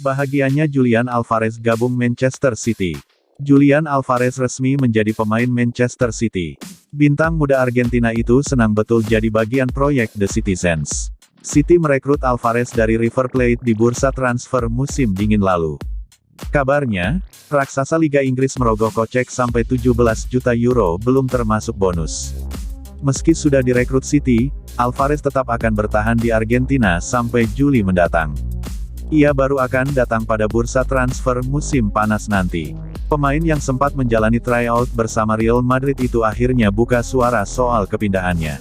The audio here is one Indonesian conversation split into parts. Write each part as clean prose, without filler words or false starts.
Bahagianya Julian Alvarez gabung Manchester City. Julian Alvarez resmi menjadi pemain Manchester City. Bintang muda Argentina itu senang betul jadi bagian proyek The Citizens. City merekrut Alvarez dari River Plate di bursa transfer musim dingin lalu. Kabarnya, raksasa Liga Inggris merogoh kocek sampai 17 juta euro belum termasuk bonus. Meski sudah direkrut City, Alvarez tetap akan bertahan di Argentina sampai Juli mendatang. Ia baru akan datang pada bursa transfer musim panas nanti. Pemain yang sempat menjalani tryout bersama Real Madrid itu akhirnya buka suara soal kepindahannya.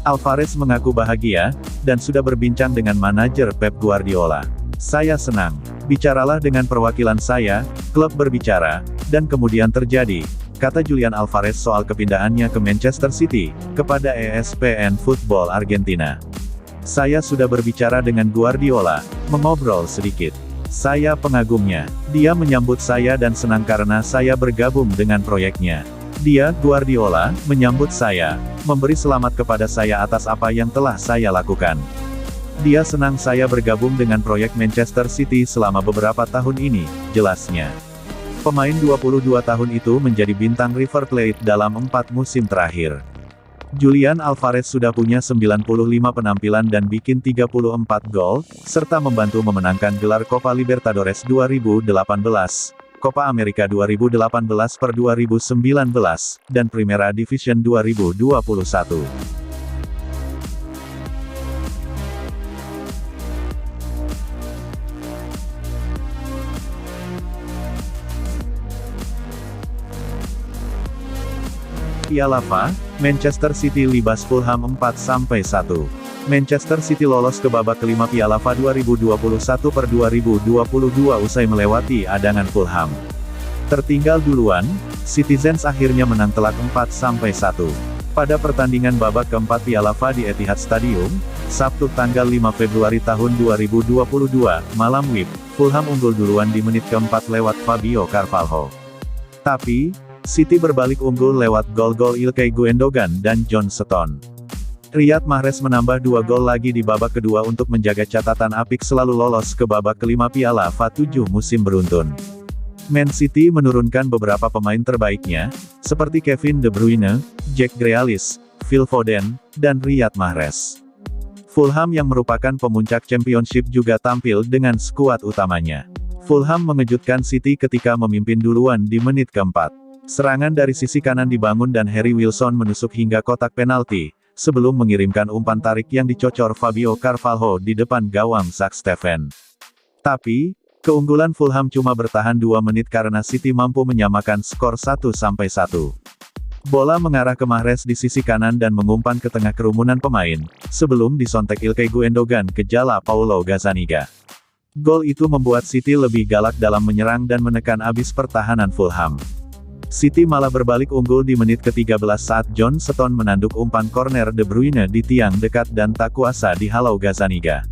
Alvarez mengaku bahagia, dan sudah berbincang dengan manajer Pep Guardiola. "Saya senang. Bicaralah dengan perwakilan saya," klub berbicara, dan kemudian terjadi, kata Julian Alvarez soal kepindahannya ke Manchester City, kepada ESPN Football Argentina. "Saya sudah berbicara dengan Guardiola, mengobrol sedikit. Saya pengagumnya. Dia menyambut saya dan senang karena saya bergabung dengan proyeknya. Dia, Guardiola, menyambut saya, memberi selamat kepada saya atas apa yang telah saya lakukan. Dia senang saya bergabung dengan proyek Manchester City selama beberapa tahun ini," jelasnya. Pemain 22 tahun itu menjadi bintang River Plate dalam 4 musim terakhir. Julian Alvarez sudah punya 95 penampilan dan bikin 34 gol, serta membantu memenangkan gelar Copa Libertadores 2018, Copa America 2018 per 2019, dan Primera Division 2021. Piala FA, Manchester City libas Fulham 4-1. Manchester City lolos ke babak kelima Piala FA 2021 per 2022 usai melewati adangan Fulham. Tertinggal duluan, Citizens akhirnya menang telak 4-1. Pada pertandingan babak keempat Piala FA di Etihad Stadium, Sabtu tanggal 5 Februari tahun 2022, malam WIB, Fulham unggul duluan di menit keempat lewat Fabio Carvalho. Tapi, City berbalik unggul lewat gol-gol Ilkay Gundogan dan John Stones. Riyad Mahrez menambah 2 gol lagi di babak kedua untuk menjaga catatan apik selalu lolos ke babak kelima Piala FA 7 musim beruntun. Man City menurunkan beberapa pemain terbaiknya, seperti Kevin De Bruyne, Jack Grealish, Phil Foden, dan Riyad Mahrez. Fulham yang merupakan pemuncak Championship juga tampil dengan skuad utamanya. Fulham mengejutkan City ketika memimpin duluan di menit keempat. Serangan dari sisi kanan dibangun dan Harry Wilson menusuk hingga kotak penalti, sebelum mengirimkan umpan tarik yang dicocor Fabio Carvalho di depan gawang Zack Steffen. Tapi, keunggulan Fulham cuma bertahan 2 menit karena City mampu menyamakan skor 1-1. Bola mengarah ke Mahrez di sisi kanan dan mengumpan ke tengah kerumunan pemain, sebelum disontek Ilkay Gundogan ke jala Paulo Gazzaniga. Gol itu membuat City lebih galak dalam menyerang dan menekan abis pertahanan Fulham. City malah berbalik unggul di menit ke-13 saat John Stones menanduk umpan korner De Bruyne di tiang dekat dan tak kuasa dihalau Gazzaniga.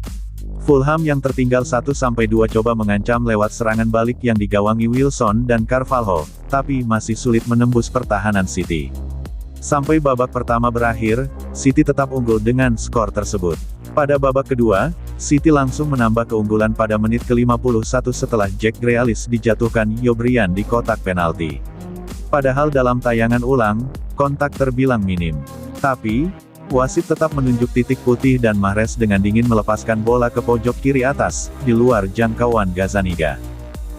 Fulham yang tertinggal 1-2 coba mengancam lewat serangan balik yang digawangi Wilson dan Carvalho, tapi masih sulit menembus pertahanan City. Sampai babak pertama berakhir, City tetap unggul dengan skor tersebut. Pada babak kedua, City langsung menambah keunggulan pada menit ke-51 setelah Jack Grealish dijatuhkan Yobrian di kotak penalti. Padahal dalam tayangan ulang, kontak terbilang minim. Tapi, wasit tetap menunjuk titik putih dan Mahrez dengan dingin melepaskan bola ke pojok kiri atas, di luar jangkauan Gazzaniga.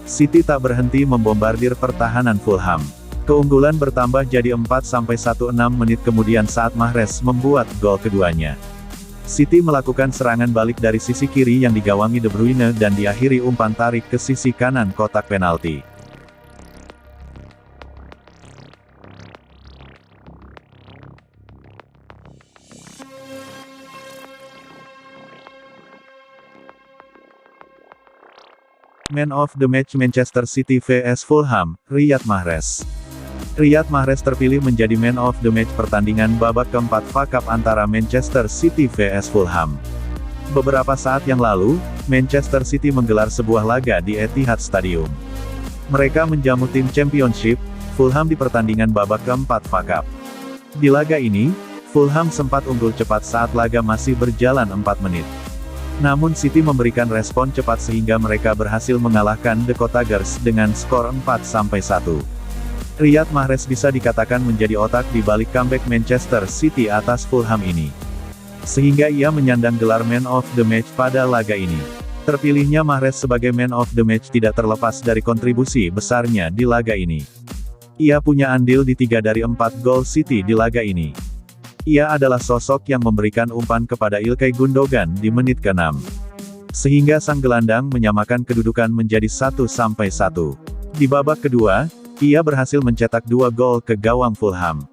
City tak berhenti membombardir pertahanan Fulham. Keunggulan bertambah jadi 4-1 6 menit kemudian saat Mahrez membuat gol keduanya. City melakukan serangan balik dari sisi kiri yang digawangi De Bruyne dan diakhiri umpan tarik ke sisi kanan kotak penalti. Man of the Match Manchester City vs Fulham, Riyad Mahrez. Riyad Mahrez terpilih menjadi Man of the Match pertandingan babak keempat FA Cup antara Manchester City vs Fulham. Beberapa saat yang lalu, Manchester City menggelar sebuah laga di Etihad Stadium. Mereka menjamu tim Championship, Fulham di pertandingan babak keempat FA Cup. Di laga ini, Fulham sempat unggul cepat saat laga masih berjalan 4 menit. Namun City memberikan respon cepat sehingga mereka berhasil mengalahkan The Cottagers dengan skor 4-1. Riyad Mahrez bisa dikatakan menjadi otak di balik comeback Manchester City atas Fulham ini. Sehingga ia menyandang gelar Man of the Match pada laga ini. Terpilihnya Mahrez sebagai Man of the Match tidak terlepas dari kontribusi besarnya di laga ini. Ia punya andil di 3 dari 4 gol City di laga ini. Ia adalah sosok yang memberikan umpan kepada Ilkay Gundogan di menit ke-6. Sehingga sang gelandang menyamakan kedudukan menjadi 1-1. Di babak kedua, ia berhasil mencetak 2 gol ke gawang Fulham.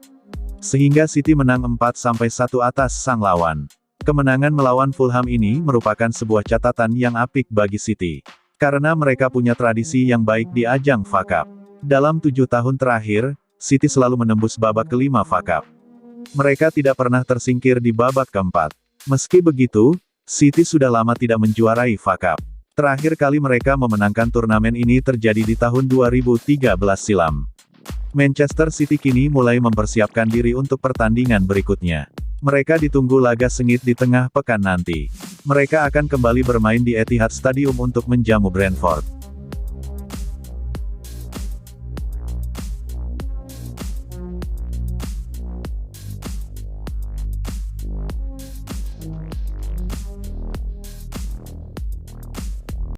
Sehingga City menang 4-1 atas sang lawan. Kemenangan melawan Fulham ini merupakan sebuah catatan yang apik bagi City. Karena mereka punya tradisi yang baik di ajang FA Cup. Dalam 7 tahun terakhir, City selalu menembus babak ke-5 FA Cup. Mereka tidak pernah tersingkir di babak ke-4. Meski begitu, City sudah lama tidak menjuarai FA Cup. Terakhir kali mereka memenangkan turnamen ini terjadi di tahun 2013 silam. Manchester City kini mulai mempersiapkan diri untuk pertandingan berikutnya. Mereka ditunggu laga sengit di tengah pekan nanti. Mereka akan kembali bermain di Etihad Stadium untuk menjamu Brentford.